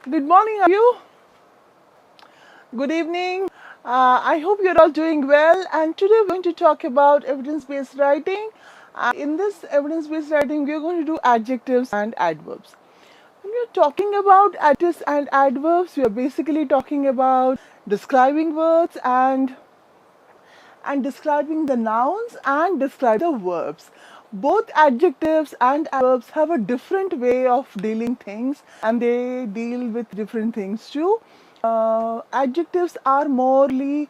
Good morning, are you? Good evening. I hope you're all doing well. And today we're going to talk about evidence-based writing. In this evidence-based writing, we're going to do adjectives and adverbs. When we're talking about adjectives and adverbs, we are basically talking about describing words and describing the nouns and describing the verbs. Both adjectives and adverbs have a different way of dealing things and they deal with different things too. Adjectives are mostly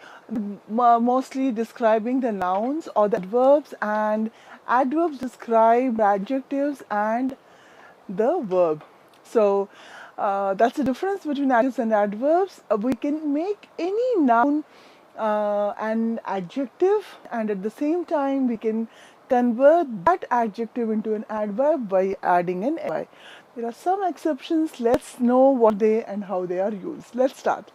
describing the nouns or the adverbs, and adverbs describe adjectives and the verb. So that's the difference between adjectives and adverbs. We can make any noun an adjective, and at the same time we can convert that adjective into an adverb by adding an y. There are some exceptions. Let's know what they and how they are used. Let's start.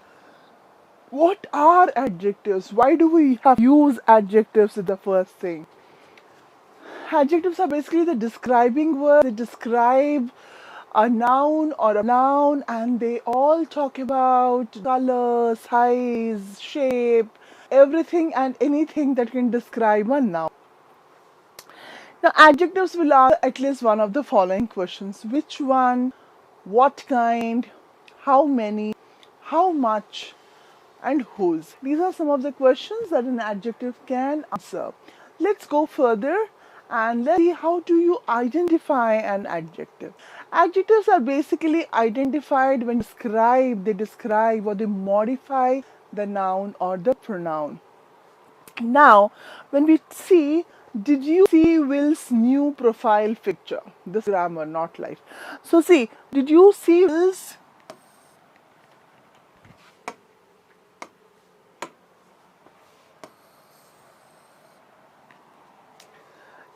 What are adjectives? Why do we have to use adjectives? Is the first thing. Adjectives are basically the describing words. They describe a noun or a noun, and they all talk about color, size, shape, everything and anything that can describe a noun. Now, adjectives will answer at least one of the following questions: which one, what kind, how many, how much, and whose. These are some of the questions that an adjective can answer. Let's go further and let's see how do you identify an adjective. Adjectives are basically identified when they describe or they modify the noun or the pronoun. Now, when we see, did you see Will's new profile picture? This grammar, not life. So see, did you see Will's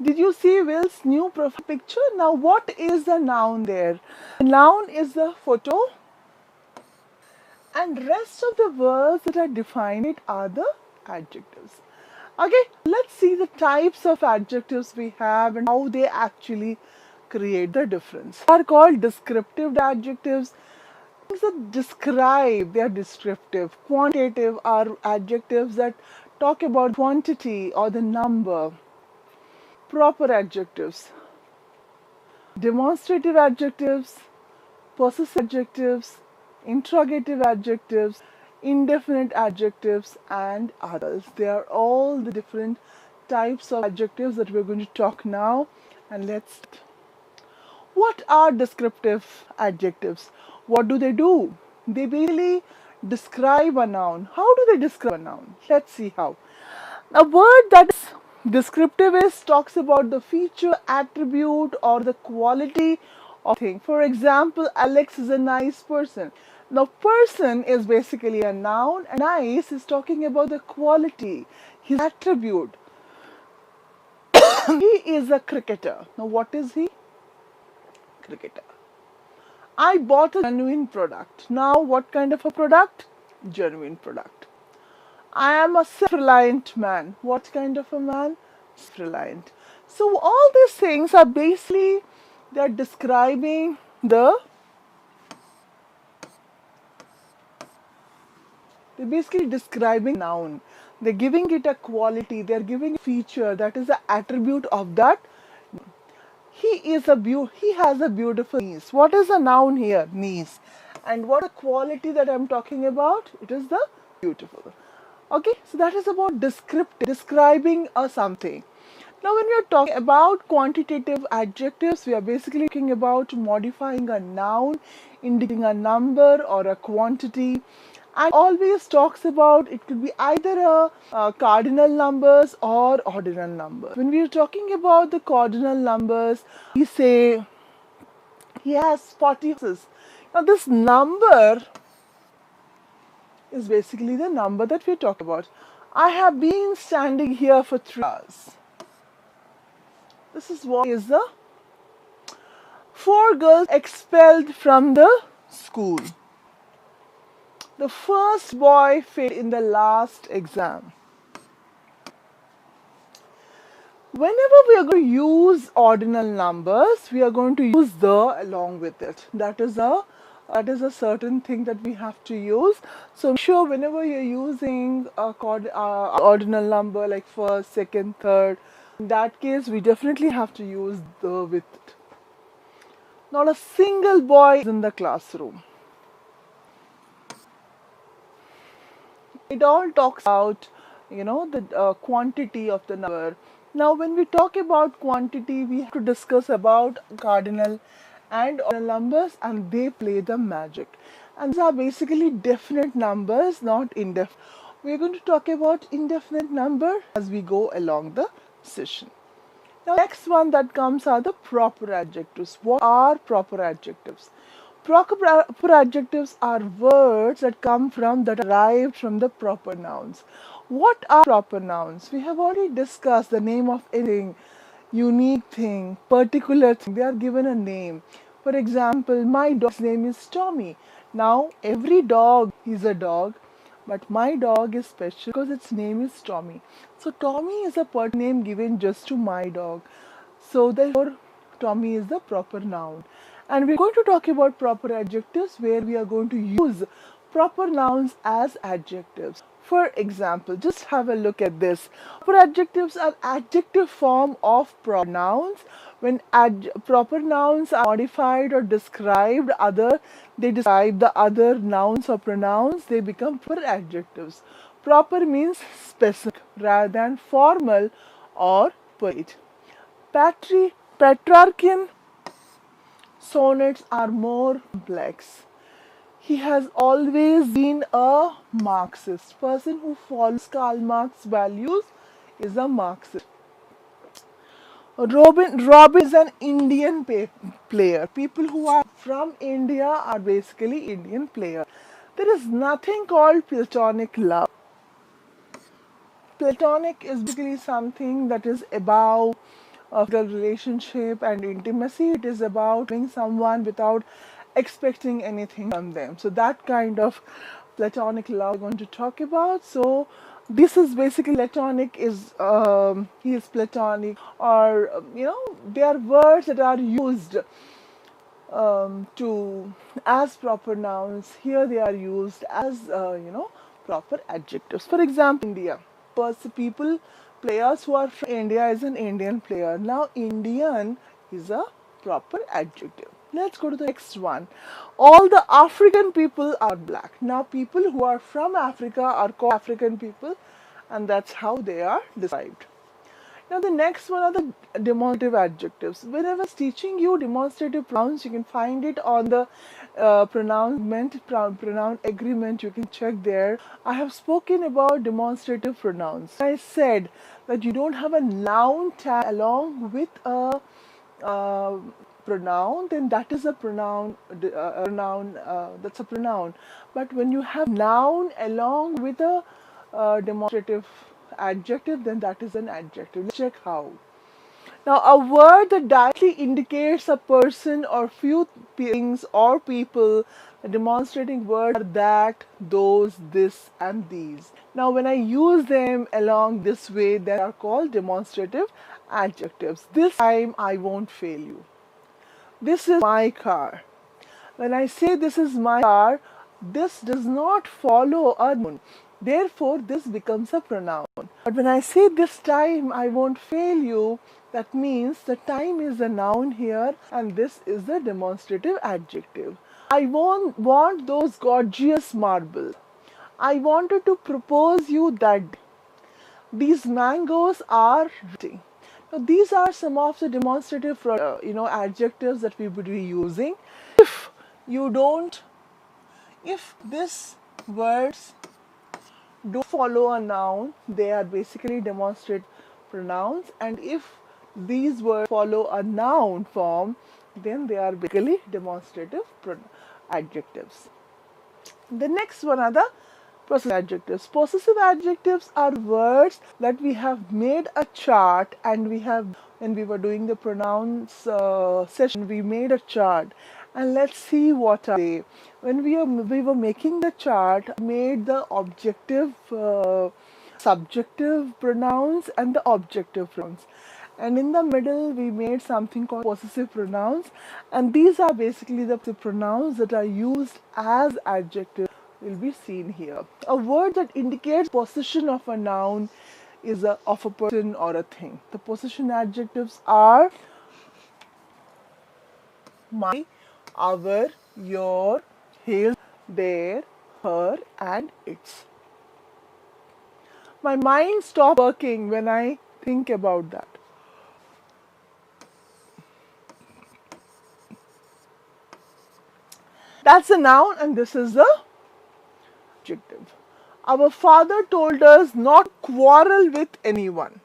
Did you see Will's new profile picture? Now, what is the noun there? The noun is the photo, and rest of the words that are defined it are the adjectives. Okay, let's see the types of adjectives we have and how they actually create the difference. They are called descriptive adjectives. Things that describe, they are descriptive. Quantitative are adjectives that talk about quantity or the number. Proper adjectives, demonstrative adjectives, possessive adjectives, interrogative adjectives, indefinite adjectives, and others. They are all the different types of adjectives that we're going to talk now. And let's start. What are descriptive adjectives? What do they do? They basically describe a noun. How do they describe a noun? Let's see how. A word that is descriptive talks about the feature, attribute, or the quality of thing. For example, Alex is a nice person. Now, person is basically a noun, and nice is talking about the quality, his attribute. He is a cricketer. Now, what is he? Cricketer. I bought a genuine product. Now, what kind of a product? Genuine product. I am a self-reliant man. What kind of a man? Self-reliant. So all these things are basically, they're describing they're basically describing noun. They're giving it a quality. They're giving a feature that is the attribute of that. He has a beautiful niece. What is the noun here? Niece. And what a quality that I'm talking about? It is the beautiful. Okay, so that is about describing a something. Now, when we are talking about quantitative adjectives, we are basically talking about modifying a noun, indicating a number or a quantity. And always talks about it could be either a cardinal numbers or ordinal numbers. When we are talking about the cardinal numbers, we say he has 40 horses. Now, this number is basically the number that we're talking about. I have been standing here for 3 hours. This is what is the 4 girls expelled from the school. The first boy failed in the last exam. Whenever we are going to use ordinal numbers, we are going to use the along with it. That is a That is a certain thing that we have to use. So make sure whenever you're using a ordinal number like first, second, third, in that case we definitely have to use the with it. Not a single boy is in the classroom. It all talks about, the quantity of the number. Now, when we talk about quantity, we have to discuss about cardinal and ordinal numbers, and they play the magic. And these are basically definite numbers, not indefinite. We're going to talk about indefinite number as we go along the session. Now, next one that comes are the proper adjectives. What are proper adjectives? Proper adjectives are words that come from, that are derived from the proper nouns. What are proper nouns? We have already discussed the name of anything, unique thing, particular thing. They are given a name. For example, my dog's name is Tommy. Now, every dog is a dog, but my dog is special because its name is Tommy. So Tommy is a name given just to my dog. So therefore, Tommy is the proper noun. And we're going to talk about proper adjectives where we are going to use proper nouns as adjectives. For example, just have a look at this. Proper adjectives are adjective form of proper nouns. When proper nouns are modified or described they describe the other nouns or pronouns, they become proper adjectives. Proper means specific rather than formal or polite. Petrarchan sonnets are more complex. He has always been a Marxist. Person who follows Karl Marx's values is a Marxist. Robin is an Indian player. People who are from India are basically Indian players. There is nothing called platonic love. Platonic is basically something that is above the relationship and intimacy. It is about loving someone without expecting anything from them. So that kind of platonic love we're going to talk about. So this is basically platonic is he is platonic, or they are words that are used to as proper nouns. Here they are used as proper adjectives. For example, India. People, players who are from India is an Indian player. Now, Indian is a proper adjective. Let's go to the next one. All the African people are black. Now, people who are from Africa are called African people, and that's how they are described. Now, the next one are the demonstrative adjectives. Whenever I was teaching you demonstrative pronouns, you can find it on the pronoun agreement. You can check there. I have spoken about demonstrative pronouns. I said that you don't have a noun tag along with a pronoun, then that is a pronoun. That's a pronoun. But when you have noun along with a demonstrative adjective, then that is an adjective. Let's check how. Now, a word that directly indicates a person or few things or people, the demonstrating words are that, those, this, and these. Now, when I use them along this way, they are called demonstrative adjectives. This time I won't fail you. This is my car. When I say this is my car, this does not follow a noun. Therefore, this becomes a pronoun. But when I say this time, I won't fail you, that means the time is a noun here and this is the demonstrative adjective. I want those gorgeous marbles. I wanted to propose you that day. These mangoes are rotting. Now, these are some of the demonstrative, adjectives that we would be using. If these words don't follow a noun, they are basically demonstrative pronouns, and if these words follow a noun form, then they are basically demonstrative adjectives. The next one are the possessive adjectives. Possessive adjectives are words that we have made a chart, and when we were doing the pronouns session, we made a chart. And let's see what are they. When we were making the chart, made the objective, subjective pronouns and the objective pronouns. and in the middle we made something called possessive pronouns, and these are basically the pronouns that are used as adjectives will be seen here. A word that indicates possession of a noun is of a person or a thing. The possession adjectives are my, our, your, his, their, her, and its. My mind stops working when I think about that. That's a noun and this is the adjective. Our father told us not to quarrel with anyone.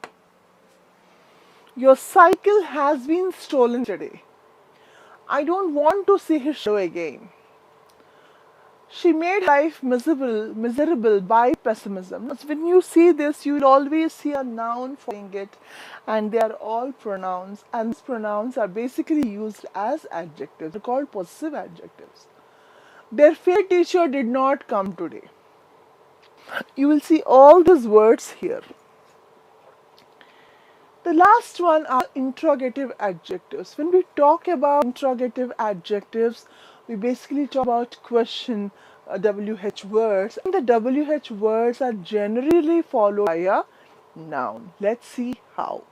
Your cycle has been stolen today. I don't want to see his shadow again. She made life miserable by pessimism. When you see this, you will always see a noun following it, and they are all pronouns, and these pronouns are basically used as adjectives. They're called possessive adjectives. Their favorite teacher did not come today. You will see all these words here. The last one are interrogative adjectives. When we talk about interrogative adjectives, we basically talk about question WH words. And the WH words are generally followed by a noun. Let's see how.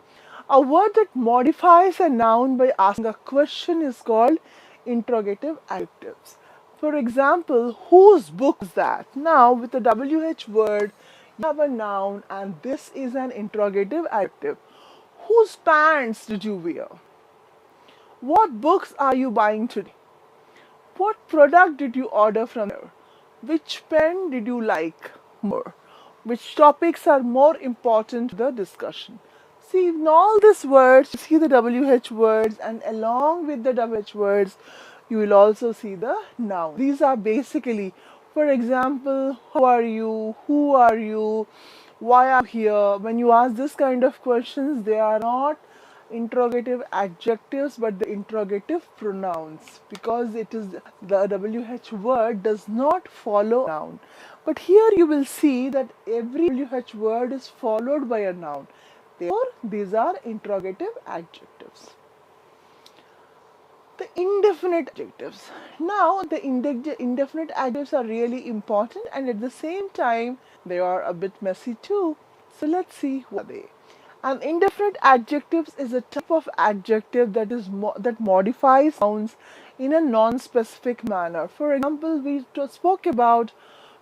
A word that modifies a noun by asking a question is called interrogative adjectives. For example, whose book is that? Now, with the WH word, you have a noun, and this is an interrogative adjective. Whose pants did you wear? What books are you buying today? What product did you order from there? Which pen did you like more? Which topics are more important to the discussion? See, in all these words, you see the WH words, and along with the WH words, you will also see the noun. These are basically, for example, how are you? Who are you? Why are you here? When you ask this kind of questions, they are not interrogative adjectives but the interrogative pronouns, because it is the WH word does not follow a noun. But here you will see that every WH word is followed by a noun. Therefore, these are interrogative adjectives. The indefinite adjectives. Now, the indefinite adjectives are really important, and at the same time, they are a bit messy too. So let's see what are they. An indefinite adjectives is a type of adjective that modifies nouns in a non-specific manner. For example, we spoke about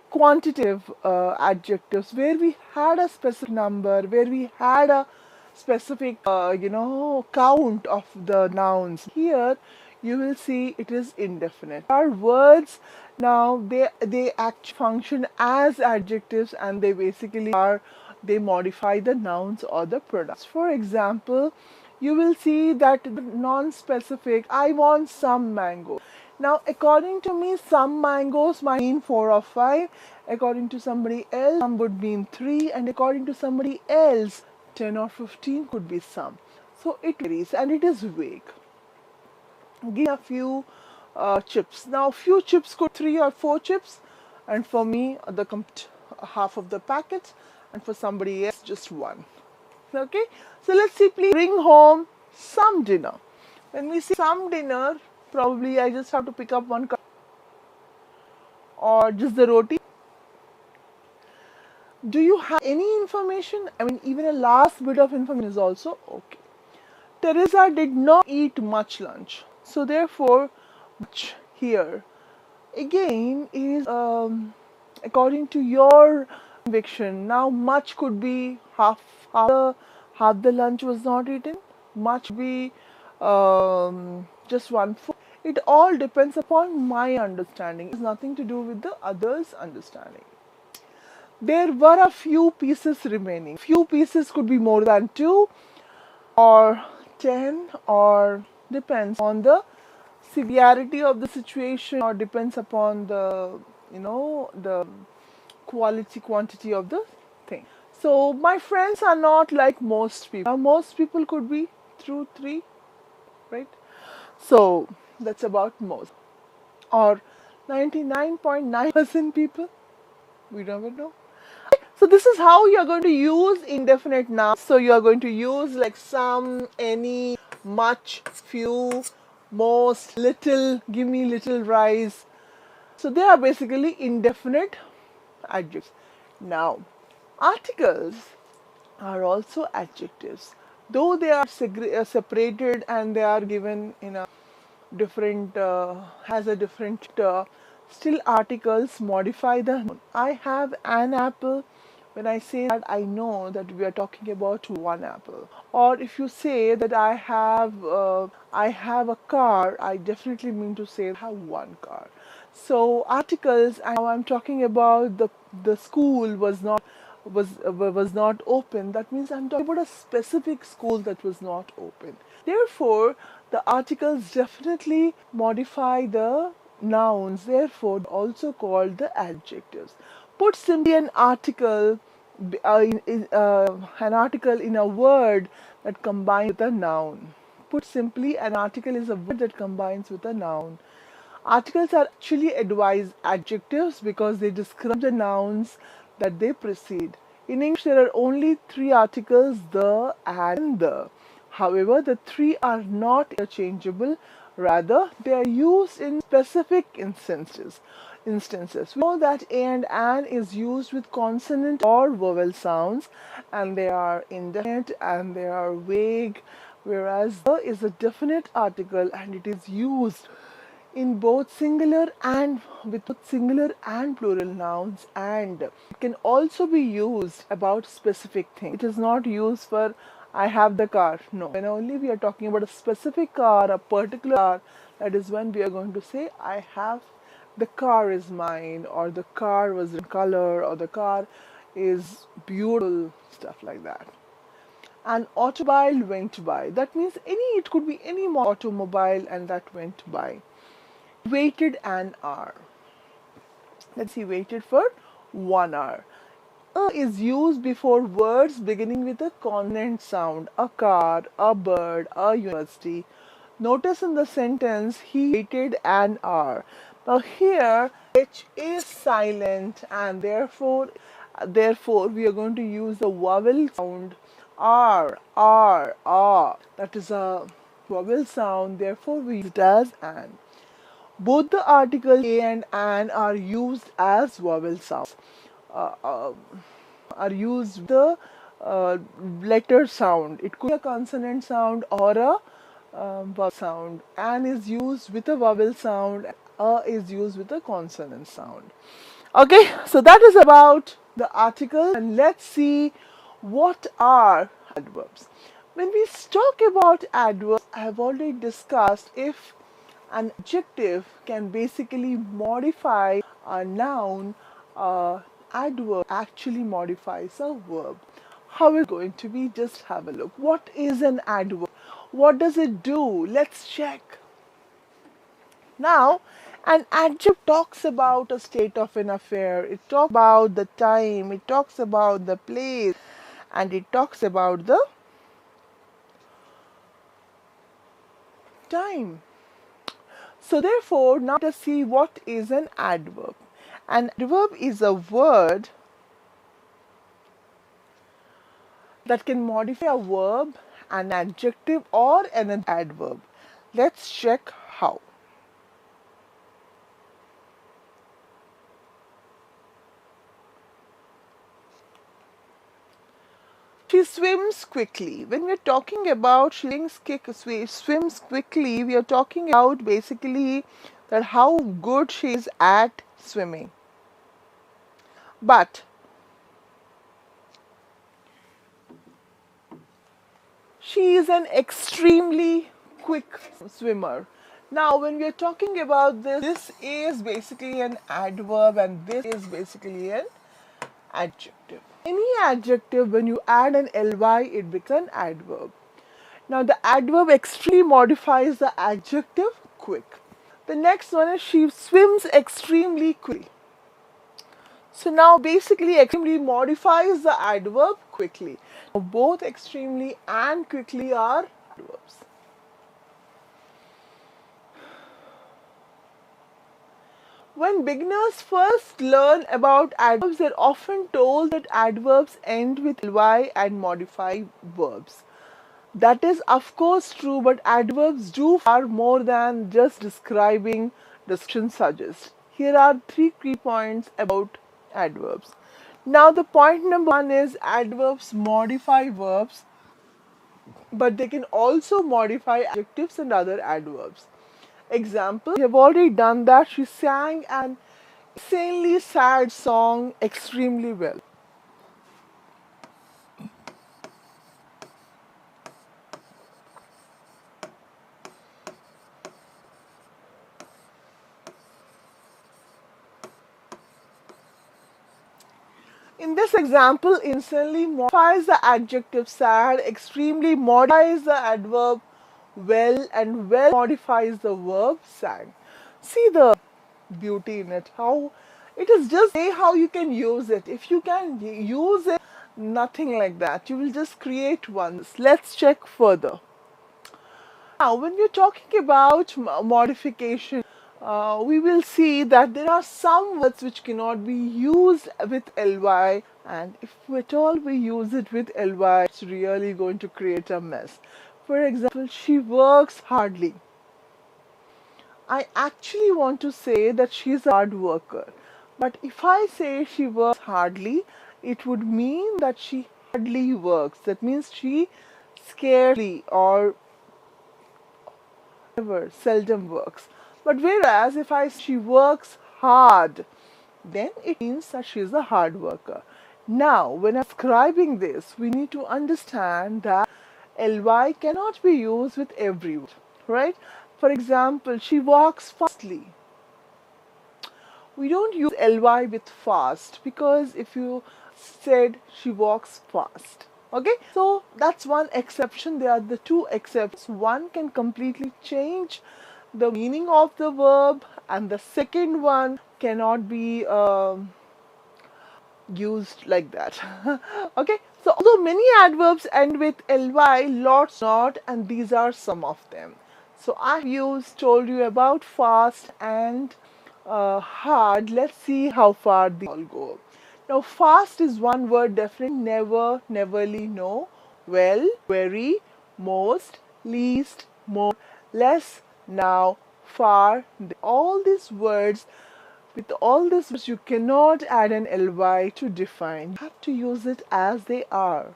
quantitative adjectives where we had a specific number, where we had a specific count of the nouns. Here you will see it is indefinite. Our words now they actually function as adjectives, and they basically they modify the nouns or the pronouns. For example, you will see that non-specific, I want some mango. Now, according to me, some mangoes might mean 4 or 5. According to somebody else, some would mean 3. And according to somebody else, 10 or 15 could be some. So it varies and it is vague. Give a few chips. Now, few chips could 3 or 4 chips. And for me, half of the packet. And for somebody else, just 1. Okay, so let's see, please bring home some dinner. When we see some dinner, probably I just have to pick up one cup or just the roti. Do you have any information? I mean, even a last bit of information is also okay. Teresa did not eat much lunch, so therefore, much here again is according to your conviction. Now, much could be half the lunch was not eaten. Much be just 1/4. It all depends upon my understanding. It has nothing to do with the others' understanding. There were a few pieces remaining. Few pieces could be more than 2 or 10, or depends on the severity of the situation, or depends upon the the quantity of the thing. So my friends are not like most people. Now, most people could be through 3, right? So that's about most, or 99.9% people. We never know. So So this is how you are going to use indefinite nouns. So you are going to use like some, any, much, few, most, little, give me little rice. So they are basically indefinite adjectives. Now, articles are also adjectives. Though they are separated and they are given in a different, has a different, still articles modify the noun. I have an apple. When I say that, I know that we are talking about one apple. Or if you say that I have a car, I definitely mean to say I have one car. So articles, and now I'm talking about the school was not open. That means I'm talking about a specific school that was not open. Therefore, the articles definitely modify the nouns, therefore also called the adjectives. Put simply, an article in a word that combines with a noun. Put simply, an article is a word that combines with a noun. Articles are actually adjectives because they describe the nouns that they precede. In English, there are only three articles, the, and the. However, the three are not interchangeable. Rather, they are used in specific instances. We know that a and an is used with consonant or vowel sounds, and they are indefinite and they are vague, whereas the is a definite article and it is used in both singular and with both singular and plural nouns, and it can also be used about specific things. It is not used for I have the car. No. When only we are talking about a specific car, a particular car, that is when we are going to say I have the car is mine, or the car was in color, or the car is beautiful, stuff like that. An automobile went by. That means it could be any automobile and that went by. Waited an hour. Let's see, waited for 1 hour. Is used before words beginning with a consonant sound. A car, a bird, a university. Notice in the sentence, he waited an hour. Now here, H is silent, and therefore we are going to use the vowel sound R. That is a vowel sound, therefore we use it as an. Both the articles a and an are used as vowel sounds. Uh, uh, are used with the letter sound. It could be a consonant sound or a vowel sound. An is used with a vowel sound. A is used with a consonant sound. Okay, so that is about the article, and let's see what are adverbs. When we talk about adverbs, I have already discussed if an adjective can basically modify a noun, adverb actually modifies a verb. How is it going to be? Just have a look. What is an adverb? What does it do? Let's check. Now, an adjective talks about a state of an affair. It talks about the time. It talks about the place. And it talks about the time. So therefore, now let us see what is an adverb. An adverb is a word that can modify a verb, an adjective, or an adverb. Let's check how. She swims quickly. When we're talking about swims quickly, we are talking about basically that how good she is at swimming. But she is an extremely quick swimmer. Now, when we are talking about this is basically an adverb and this is basically an adjective. Any adjective, when you add an ly, it becomes an adverb. Now, the adverb extremely modifies the adjective quick. The next one is she swims extremely quickly. So now basically extremely modifies the adverb quickly. Both extremely and quickly are adverbs. When beginners first learn about adverbs, they're often told that adverbs end with ly and modify verbs. That is, of course, true, but adverbs do far more than just describing description suggests. Here are three key points about adverbs. Now, the point number one is adverbs modify verbs, but they can also modify adjectives and other adverbs. Example, we have already done that. She sang an insanely sad song extremely well. In this example, instantly modifies the adjective sad, extremely modifies the adverb well, and well modifies the verb sang. See the beauty in it, how it is just say how you can use it. If you can use it, nothing like that. You will just create ones. Let's check further. Now, when we're talking about modification, we will see that there are some words which cannot be used with ly, and if at all we use it with ly, it's really going to create a mess. For example, she works hardly. I actually want to say that she's a hard worker, but if I say she works hardly, it would mean that she hardly works. That means she scarcely or never, seldom works. But whereas if I say she works hard, then it means that she is a hard worker. Now, when describing this, we need to understand that ly cannot be used with every word, right? For example, she walks fastly. We don't use ly with fast because if you said she walks fast, okay, so that's one exception. There are the two exceptions. One can completely change the meaning of the verb, and the second one cannot be used like that. Okay, so although many adverbs end with ly, lots not, and these are some of them. So I've told you about fast and hard. Let's see how far these all go. Now, fast is one word, definitely, never, neverly, no, well, very, most, least, more, less, now, far. All these words, with all this, you cannot add an ly to define. You have to use it as they are.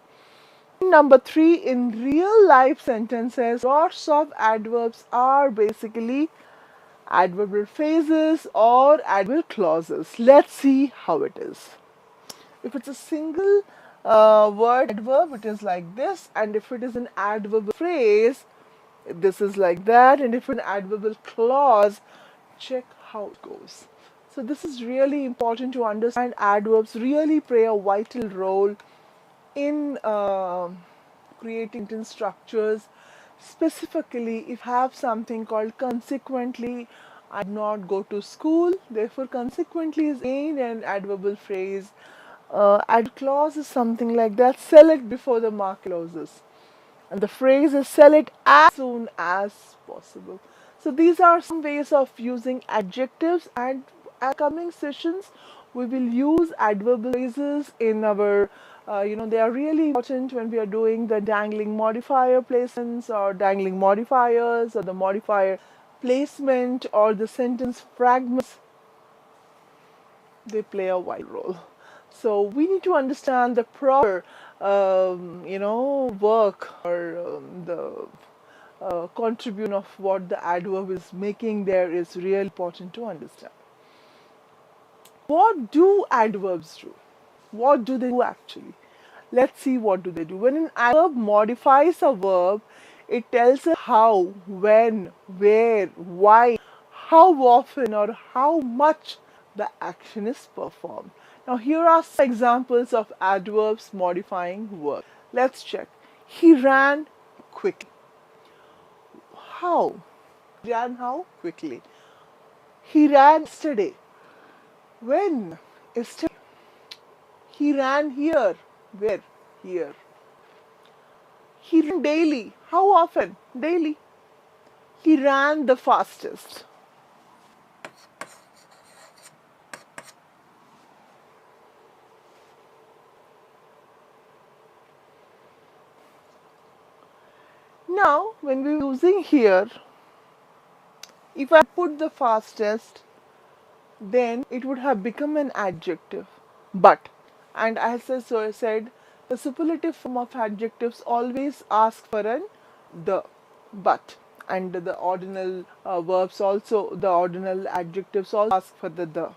Number three, in real life sentences, lots of adverbs are basically adverbial phrases or adverbial clauses. Let's see how it is. If it's a single word adverb, it is like this, and if it is an adverbial phrase, this is like that, and if an adverbial clause, check how it goes. So this is really important to understand. Adverbs really play a vital role in creating sentence structures. Specifically, if you have something called consequently, I did not go to school, therefore consequently is again an adverbial phrase. Add clause is something like that, sell it before the market closes. And the phrase is sell it as soon as possible. So these are some ways of using adjectives, and coming sessions we will use adverbial phrases in our they are really important when we are doing the dangling modifier placements or dangling modifiers or the modifier placement or the sentence fragments. They play a vital role. So we need to understand the proper work or the contribution of what the adverb is making there is really important to understand. What do adverbs do? What do they do actually? Let's see what do they do. When an adverb modifies a verb, it tells us how, when, where, why, how often or how much the action is performed. Now here are some examples of adverbs modifying verbs. Let's check. He ran quickly. How? He ran how? Quickly. He ran yesterday. When? Yesterday. He ran here. Where? Here. He ran daily. How often? Daily. He ran the fastest. Now when we're using here, if I put the fastest, then it would have become an adjective. But, and as I said, the superlative form of adjectives always ask for an the, but, and the ordinal verbs also, the ordinal adjectives also ask for the.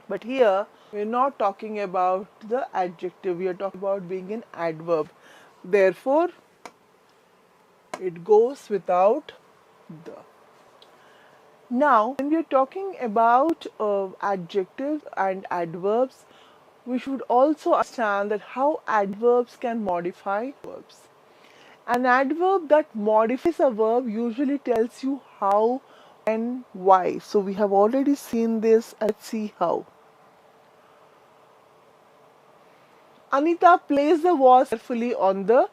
But here we're not talking about the adjective, we are talking about being an adverb. Therefore, it goes without the. Now, when we are talking about adjectives and adverbs, we should also understand that how adverbs can modify verbs. An adverb that modifies a verb usually tells you how and why. So we have already seen this. Let's see how. Anita placed the vase carefully on the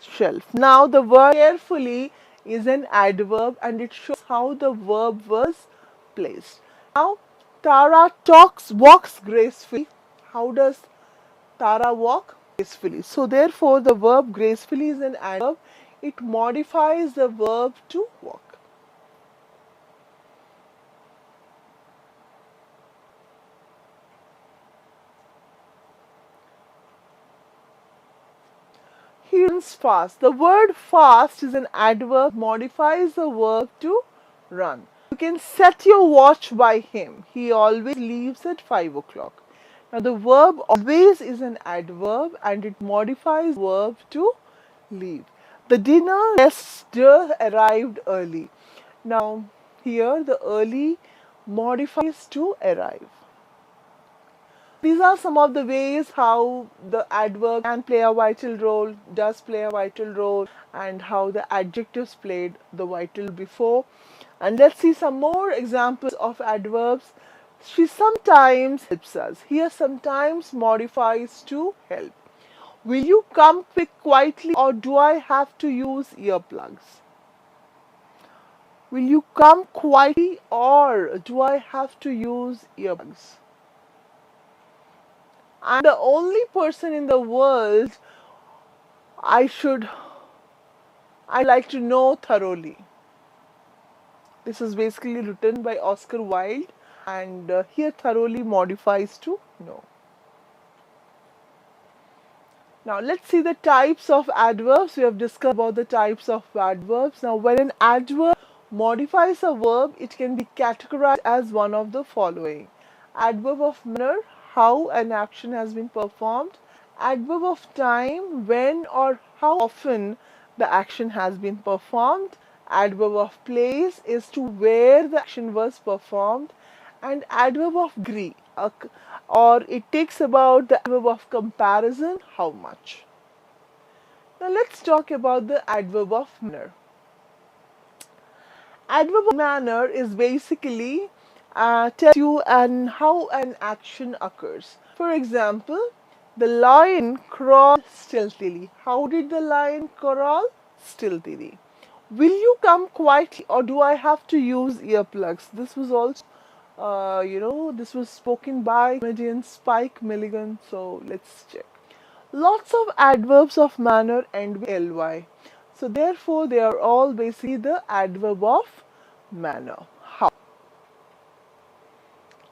shelf. Now the word carefully is an adverb and it shows how the verb was placed. Now Tara walks gracefully. How does Tara walk? Gracefully. So therefore the verb gracefully is an adverb. It modifies the verb to walk. He runs fast. The word fast is an adverb, modifies the verb to run. You can set your watch by him. He always leaves at 5 o'clock. Now the verb always is an adverb and it modifies the verb to leave. The dinner guests arrived early. Now here the early modifies to arrive. These are some of the ways how the adverb can play a vital role, does play a vital role, and how the adjectives played the vital before. And let's see some more examples of adverbs. She sometimes helps us. Here sometimes modifies to help. Will you come quietly or do I have to use earplugs? Will you come quietly or do I have to use earplugs? I'm the only person in the world I like to know thoroughly. This is basically written by Oscar Wilde and here thoroughly modifies to know. Now let's see the types of adverbs. We have discussed about the types of adverbs. Now when an adverb modifies a verb, it can be categorized as one of the following. Adverb of manner, how an action has been performed. Adverb of time, when or how often the action has been performed. Adverb of place is to where the action was performed. And adverb of degree, or it takes about the adverb of comparison, how much. Now let's talk about the adverb of manner. Adverb of manner is basically tells you how an action occurs. For example, the lion crawled stealthily. How did the lion crawl? Stealthily. Will you come quietly or do I have to use earplugs? This was also this was spoken by comedian Spike Milligan. So let's check. Lots of adverbs of manner end with ly. So therefore, they are all basically the adverb of manner. How?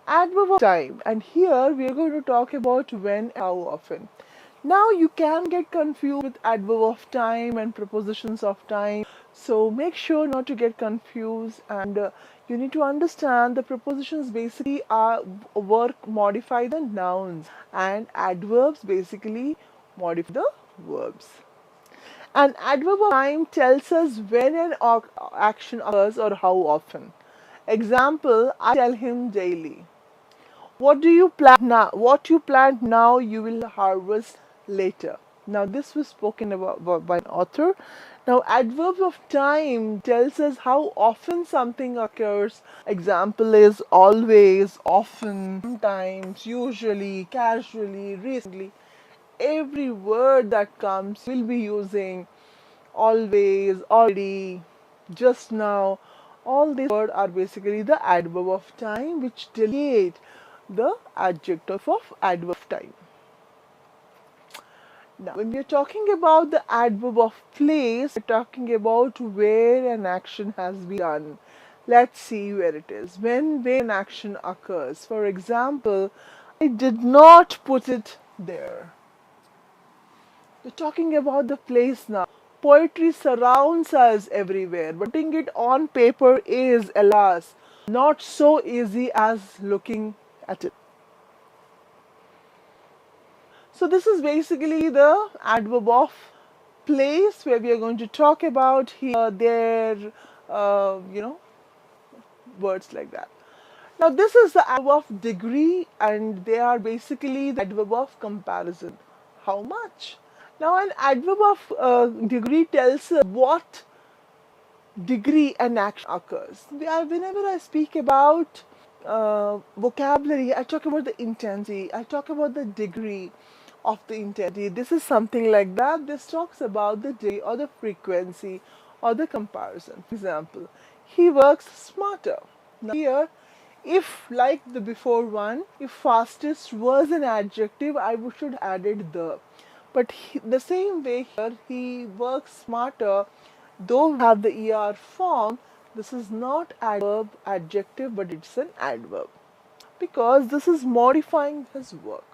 Adverb of time. And here we are going to talk about when and how often. Now you can get confused with adverb of time and prepositions of time. So make sure not to get confused and you need to understand the prepositions basically modify the nouns and adverbs basically modify the verbs. An adverb of time tells us when an action occurs or how often. Example, I tell him daily. What do you plant now? What you plant now, you will harvest later. Now, this was spoken about by an author. Now, adverbs of time tells us how often something occurs. Example is always, often, sometimes, usually, casually, recently. Every word that comes will be using always, already, just now. All these words are basically the adverb of time which delegate the adjective of adverb of time. Now, when we are talking about the adverb of place, we're talking about where an action has been done. Let's see where it is. Where an action occurs. For example, I did not put it there. We're talking about the place now. Poetry surrounds us everywhere, but putting it on paper is, alas, not so easy as looking at it. So this is basically the adverb of place, where we are going to talk about here, there, words like that. Now this is the adverb of degree, and they are basically the adverb of comparison. How much? Now an adverb of degree tells us what degree an action occurs. Whenever I speak about vocabulary, I talk about the intensity, I talk about the degree of the intensity. This is something like that. This talks about the degree or the frequency or the comparison. For example, he works smarter. Now here, if like the before one, if fastest was an adjective, I should added the. But the same way here, he works smarter, though we have the ER form, this is not adjective, but it's an adverb, because this is modifying his work.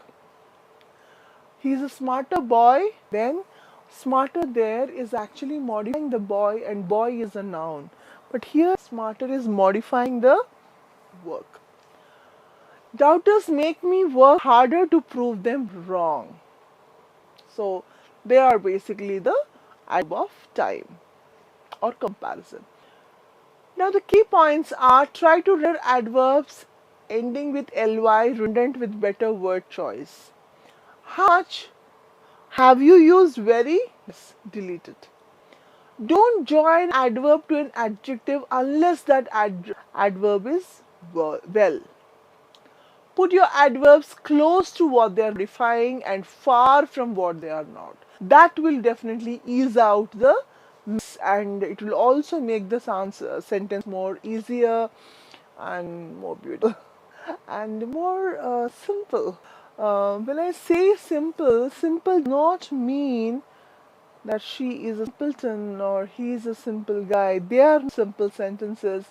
He's a smarter boy, then smarter there is actually modifying the boy, and boy is a noun. But here smarter is modifying the work. Doubters make me work harder to prove them wrong. So they are basically the adverb of time or comparison. Now the key points are: try to render adverbs ending with ly redundant with better word choice. How much? Have you used very? Yes, delete it. Don't join adverb to an adjective unless that adverb is well. Put your adverbs close to what they are modifying and far from what they are not. That will definitely ease out the mess, and it will also make the sentence more easier and more beautiful and more simple. When I say simple, simple does not mean that she is a simpleton or he is a simple guy. They are simple sentences,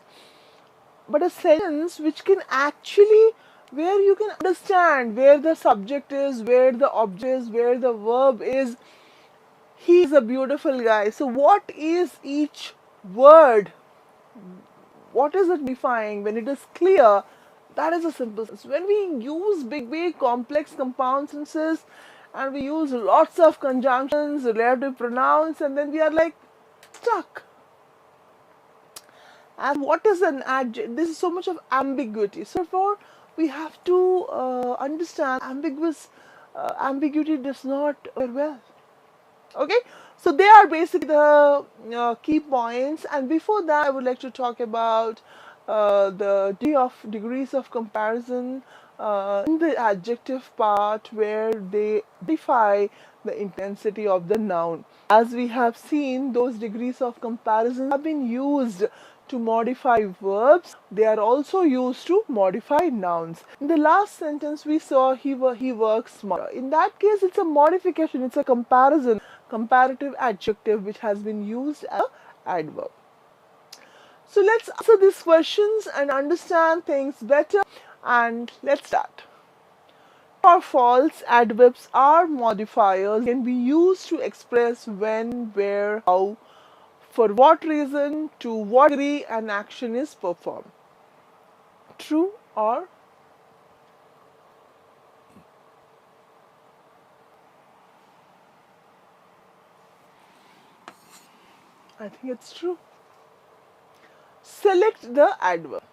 but a sentence which can actually, where you can understand where the subject is, where the object is, where the verb is. He is a beautiful guy. So what is each word? What is it defying? When it is clear, that is a simple sentence. When we use big complex compound sentences, and we use lots of conjunctions, relative pronouns, and then we are like stuck. And what is an adjective? This is so much of ambiguity. So therefore, we have to understand ambiguity does not work well. Okay, so they are basically the key points. And before that, I would like to talk about the degrees of comparison in the adjective part, where they modify the intensity of the noun. As we have seen, those degrees of comparison have been used to modify verbs. They are also used to modify nouns. In the last sentence we saw he works smarter. In that case, it's a modification, it's a comparison, comparative adjective which has been used as an adverb. So let's answer these questions and understand things better, and let's start. True or false, adverbs are modifiers, can be used to express when, where, how, for what reason, to what degree an action is performed. True or I think it's true. Select the adverb.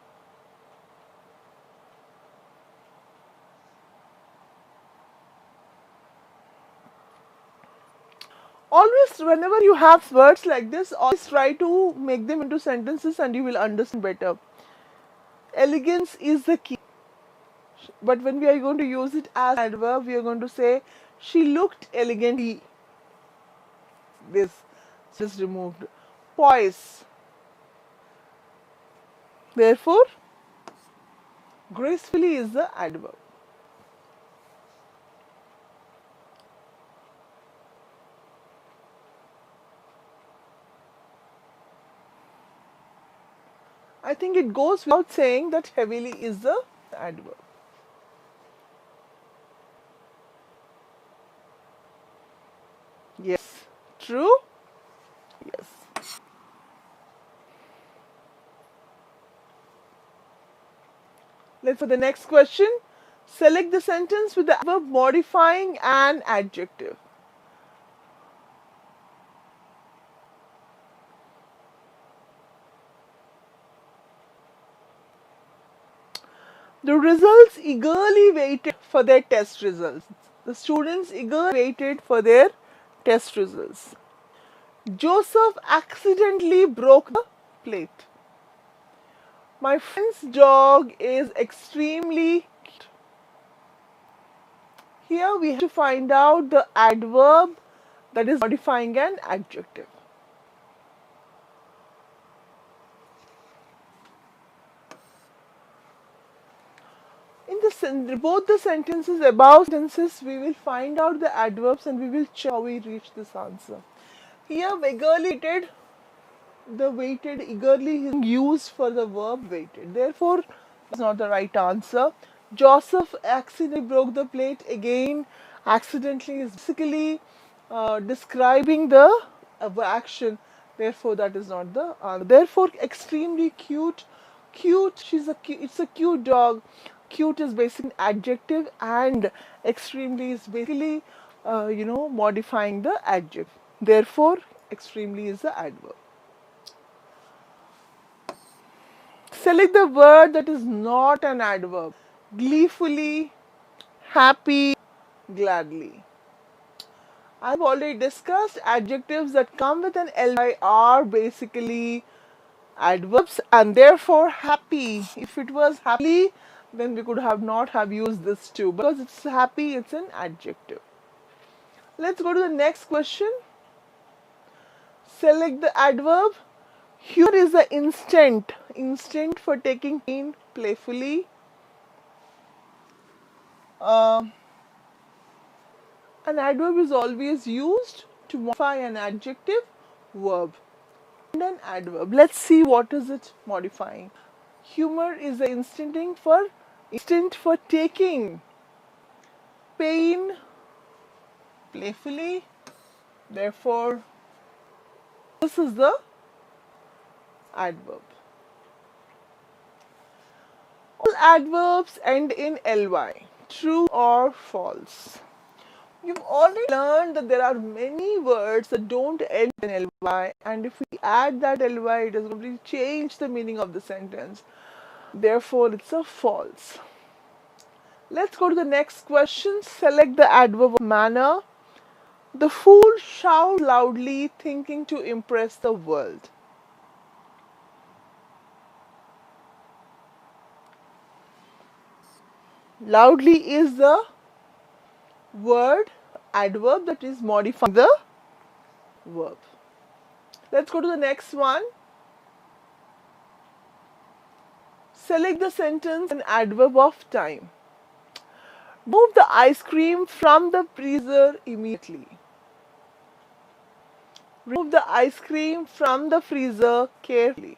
Always, whenever you have words like this, always try to make them into sentences and you will understand better. Elegance is the key. But when we are going to use it as adverb, we are going to say, she looked elegantly. This is removed. Poise. Therefore, gracefully is the adverb. I think it goes without saying that heavily is the adverb. Yes. True? Yes. Let's for the next question. Select the sentence with the adverb modifying an adjective. The results eagerly waited for their test results. The students eagerly waited for their test results. Joseph accidentally broke the plate. My friend's dog is extremely cute. Here we have to find out the adverb that is modifying an adjective. In both the sentences, above sentences, we will find out the adverbs and we will check how we reach this answer. Here, eagerly waited, the waited eagerly is used for the verb waited. Therefore, that's not the right answer. Joseph accidentally broke the plate. Again, accidentally is basically describing the action. Therefore, that is not the answer. Therefore, extremely cute. Cute. It's a cute dog. Cute is basically an adjective, and extremely is basically, modifying the adjective. Therefore, extremely is the adverb. Select the word that is not an adverb. Gleefully, happy, gladly. I've already discussed adjectives that come with an ly are basically adverbs, and therefore happy. If it was happily, then we could have not have used this too. Because it's happy, it's an adjective. Let's go to the next question. Select the adverb. Here is the instant. Instant for taking pain playfully. An adverb is always used to modify an adjective verb and an adverb. Let's see what is it modifying. Humor is the instant for taking pain playfully. Therefore, this is the adverb. All adverbs end in ly, true or false. You've already learned that there are many words that don't end in ly, and if we add that ly, it is going to change the meaning of the sentence. Therefore, it's a false. Let's go to the next question. Select the adverb of manner. The fool shouts loudly, thinking to impress the world. Loudly is the word adverb that is modifying the verb. Let's go to the next one. Select the sentence an adverb of time. Remove the ice cream from the freezer immediately. Remove the ice cream from the freezer carefully.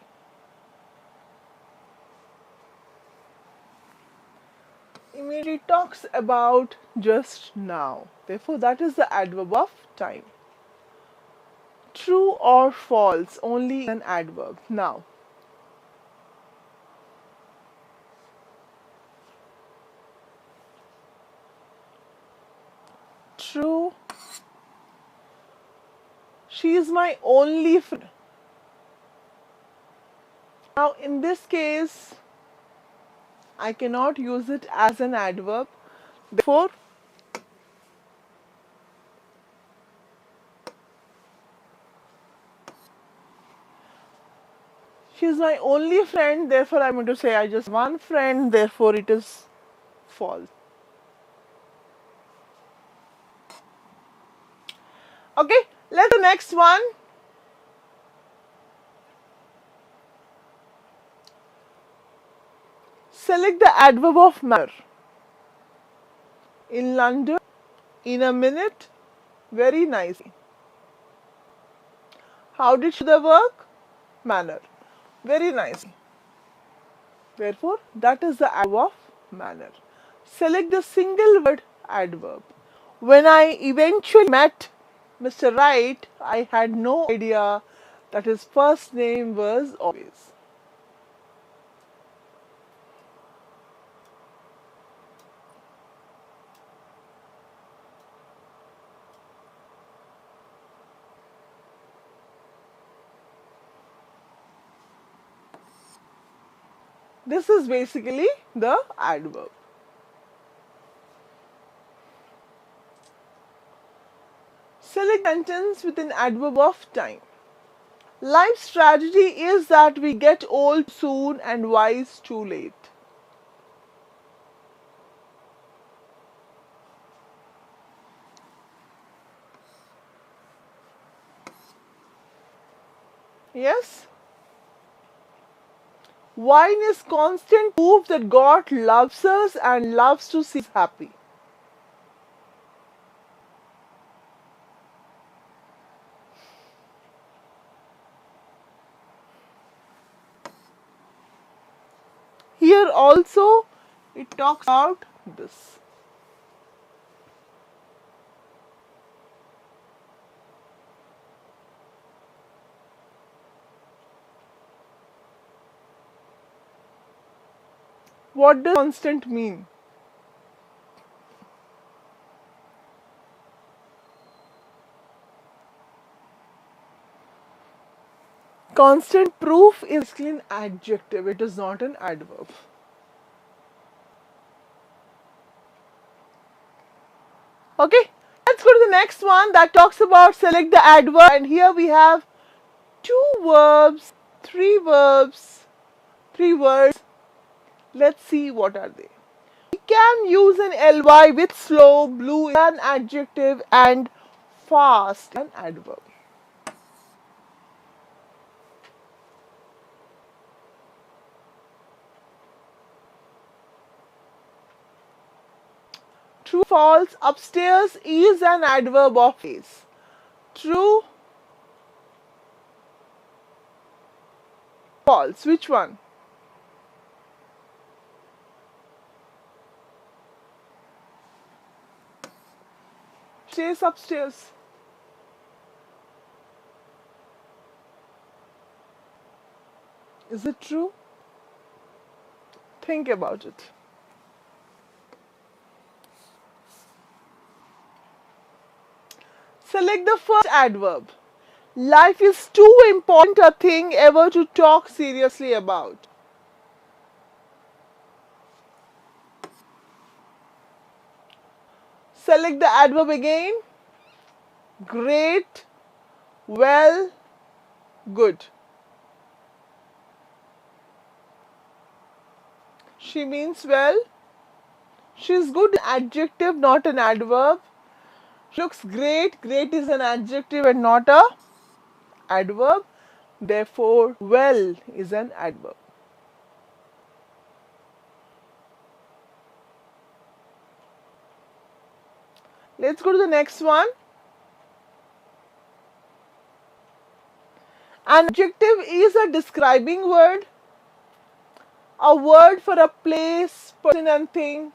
Immediately talks about just now. Therefore, that is the adverb of time. True or false, only an adverb. Now, true. She is my only friend. Now, in this case, I cannot use it as an adverb. Therefore, she is my only friend. Therefore, I'm going to say I just one friend. Therefore, it is false. Okay, let's the next one. Select the adverb of manner. In London, in a minute, very nicely. How did she do the work? Manner. Very nicely. Therefore, that is the adverb of manner. Select the single word adverb. When I eventually met Mr. Wright, I had no idea that his first name was always. This is basically the adverb. Select sentence with an adverb of time. Life's tragedy is that we get old soon and wise too late. Yes? Wine is constant proof that God loves us and loves to see us happy. Here also it talks about this. What does constant mean? Constant proof is basically an adjective, it is not an adverb. Okay, let's go to the next one that talks about select the adverb, and here we have two verbs, three verbs, three words. Let's see what are they. We can use an ly with slow, blue is an adjective, and fast an adverb. True, false, upstairs is an adverb of place. True, false, which one? Stays upstairs. Is it true? Think about it. Select the first adverb. Life is too important a thing ever to talk seriously about. Select the adverb again. Great, well, good. She means well. She's good, an adjective, not an adverb. She looks great. Great is an adjective and not a adverb. Therefore, well is an adverb. Let's go to the next one. An adjective is a describing word, a word for a place, person, and thing.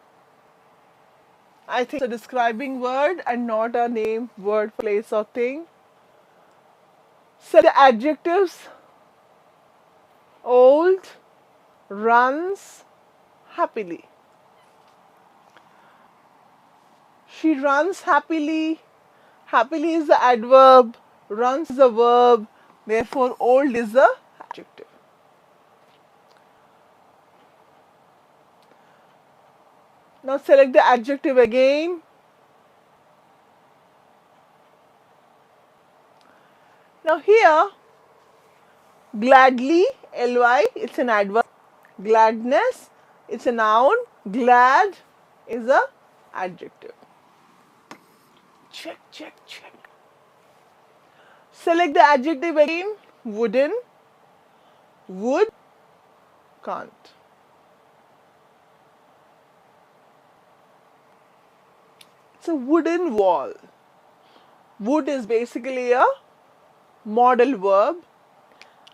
I think it's a describing word and not a name, word, place, or thing. Select the adjectives. Old, runs happily. She runs happily. Happily is the adverb. Runs is a verb. Therefore, old is the adjective. Now select the adjective again. Now here, gladly, ly, it's an adverb. Gladness, it's a noun. Glad is a adjective. Check, check, check. Select the adjective again. Wooden, wood, can't. It's a wooden wall. Wood is basically a modal verb,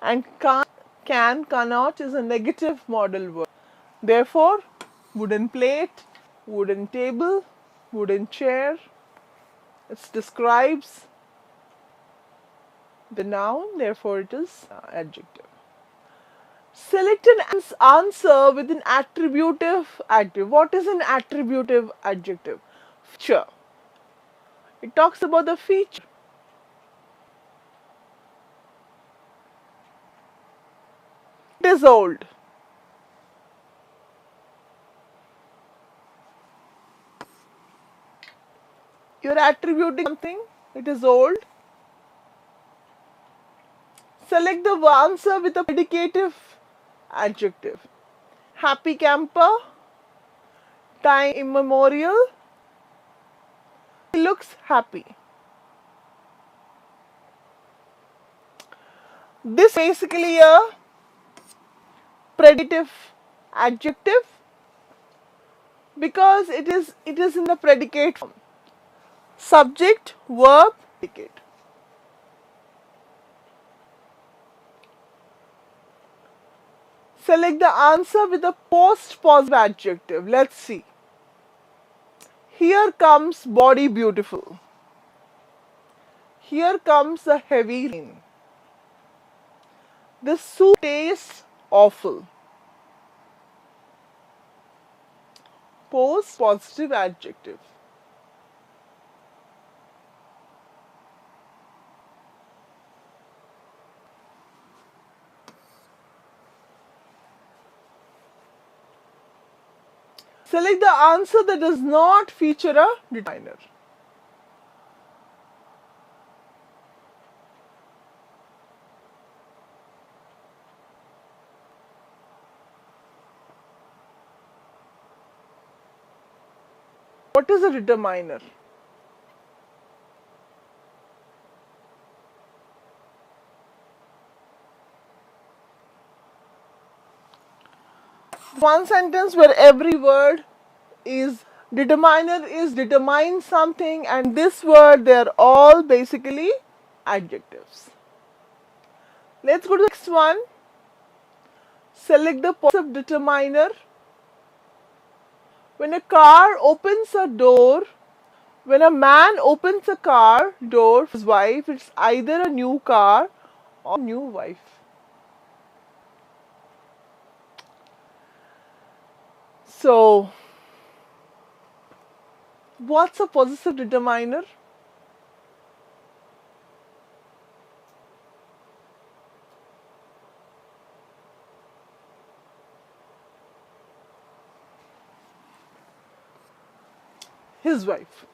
and cannot is a negative modal verb. Therefore, wooden plate, wooden table, wooden chair. It describes the noun, therefore it is adjective. Select an answer with an attributive adjective. What is an attributive adjective? Feature. It talks about the feature. It is old. You are attributing something. It is old. Select the answer with a predicative adjective. Happy camper. Time immemorial. He looks happy. This is basically a predicative adjective because it is in the predicate form. Subject, verb, predicate. Select the answer with a post-positive adjective. Let's see. Here comes body beautiful. Here comes a heavy rain. This soup tastes awful. Post-positive adjective. Select the answer that does not feature a determiner. What is a determiner? One sentence where every word is determiner is determine something, and this word they are all basically adjectives. Let's go to the next one. Select the possessive determiner. When a car opens a door, when a man opens a car door for his wife, it's either a new car or a new wife. So, what's a possessive determiner? His wife.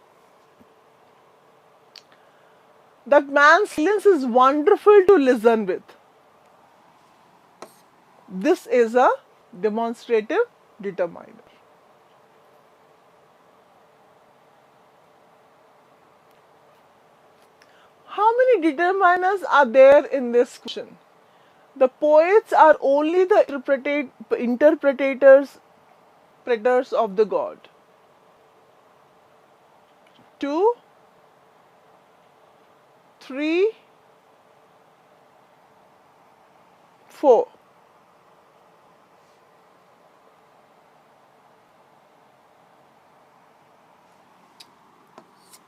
That man's silence is wonderful to listen with. This is a demonstrative determiner. How many determiners are there in this question? The poets are only the interpreters of the god. 2, 3, 4.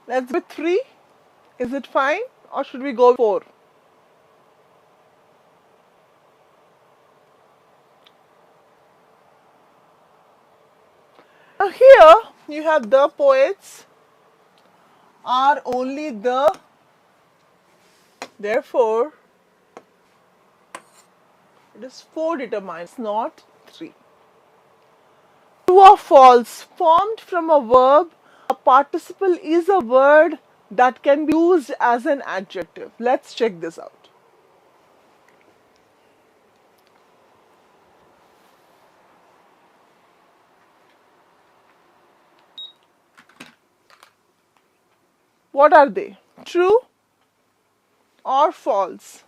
Let's go with 3. Is it fine or should we go with 4? Now here you have the poets are only the, therefore it is 4 determiners, not 3. True or false? Formed from a verb, a participle is a word that can be used as an adjective. Let's check this out. What are they? True or false?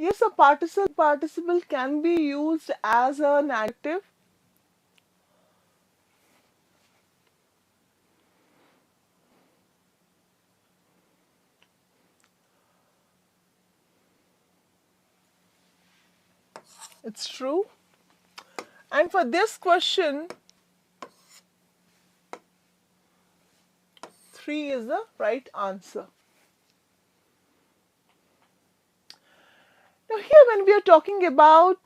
Yes, a participle can be used as an adjective. It's true. And for this question, 3 is the right answer. Now here when we are talking about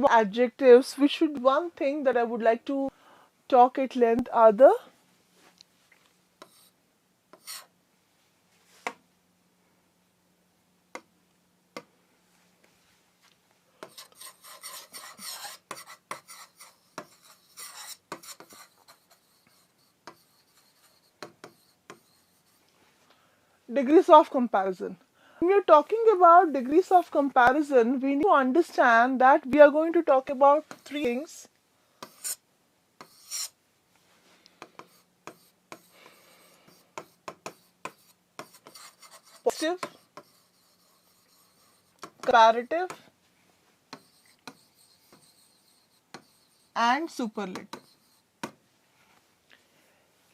adjectives, we should, one thing that I would like to talk at length are the degrees of comparison. When we are talking about degrees of comparison, we need to understand that we are going to talk about 3 things. Positive, comparative, and superlative.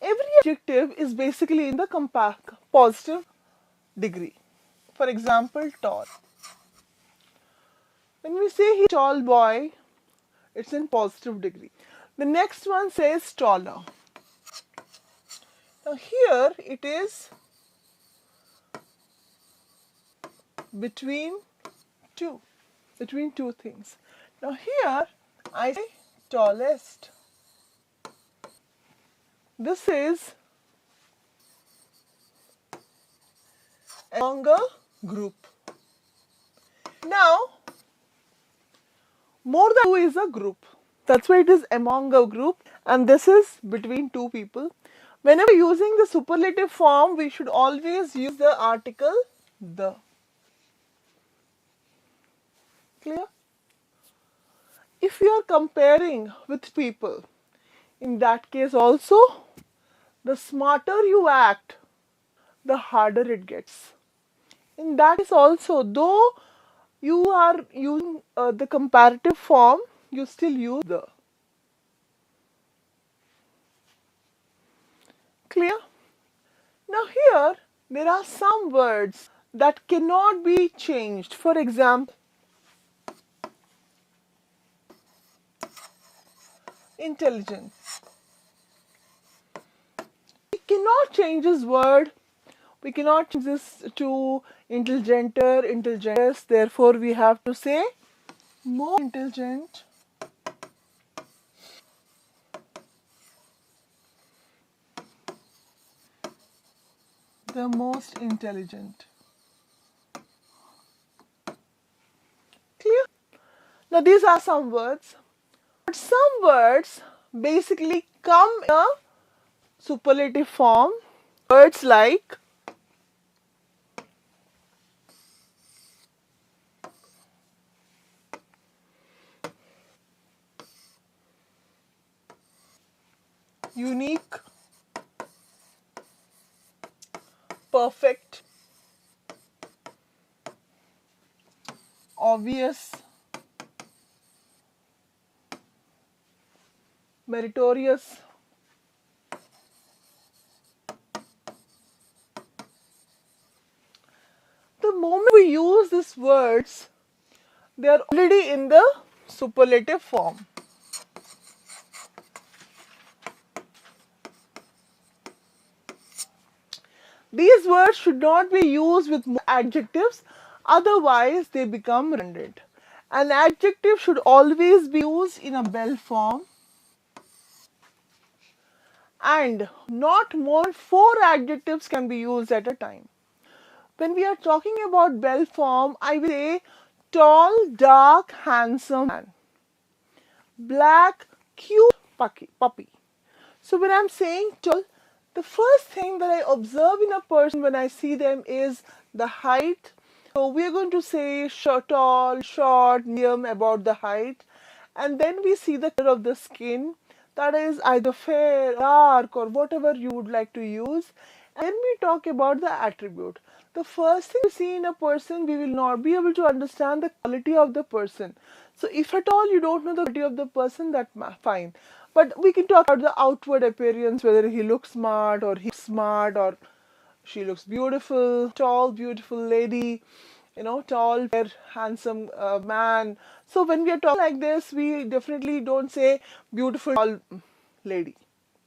Every adjective is basically in the positive degree. For example, tall. When we say he's a tall boy, it's in positive degree. The next one says taller. Now here it is between two things. Now here I say tallest. This is among a group. Now more than 2 is a group. That's why it is among a group, and this is between 2 people. Whenever using the superlative form, we should always use the article the. Clear? If you are comparing with people, in that case also, the smarter you act, the harder it gets. In that case also, though you are using the comparative form, you still use the. Clear? Now here, there are some words that cannot be changed. For example, intelligent. We cannot change this word. We cannot change this to intelligenter, intelligentest. Therefore, we have to say more intelligent, the most intelligent. Clear? Now, these are some words. But some words basically come in a superlative form. Words like unique, perfect, obvious, meritorious. The moment we use these words, they are already in the superlative form. These words should not be used with adjectives, otherwise they become redundant. An adjective should always be used in a bell form, and not more than 4 adjectives can be used at a time. When we are talking about bell form, I will say tall, dark, handsome man. Black, cute puppy. So when I'm saying tall, the first thing that I observe in a person when I see them is the height. So we are going to say tall, short, medium about the height. And then we see the color of the skin. that is either fair, dark, or whatever you would like to use. And then we talk about the attribute. The first thing we see in a person, we will not be able to understand the quality of the person. So if at all you don't know the quality of the person, that's fine. But we can talk about the outward appearance, whether he looks smart or he's smart or she looks beautiful, tall, beautiful lady, tall, fair, handsome man. So when we are talking like this, we definitely don't say beautiful, tall lady.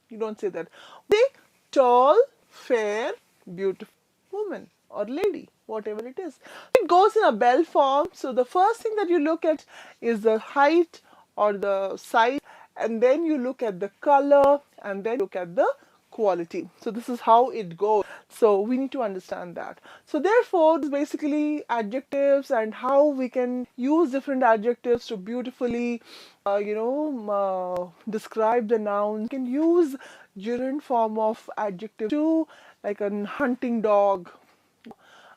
You don't say that. We say tall, fair, beautiful woman or lady, whatever it is. It goes in a bell form. So the first thing that you look at is the height or the size, and then you look at the color, and then look at the quality. So this is how it goes. So we need to understand that. So therefore, this is basically adjectives and how we can use different adjectives to beautifully, describe the noun. We can use gerund form of adjective too, like a hunting dog.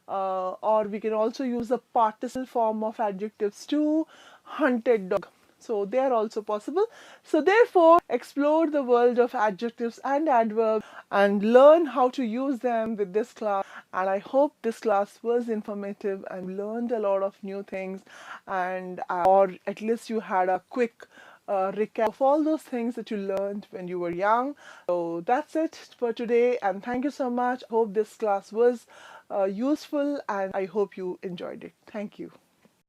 Or we can also use the participle form of adjectives too, hunted dog. So they are also possible. So therefore, explore the world of adjectives and adverbs and learn how to use them with this class. And I hope this class was informative and learned a lot of new things, and or at least you had a quick recap of all those things that you learned when you were young. So that's it for today, and thank you so much. I hope this class was useful, and I hope you enjoyed it. Thank you.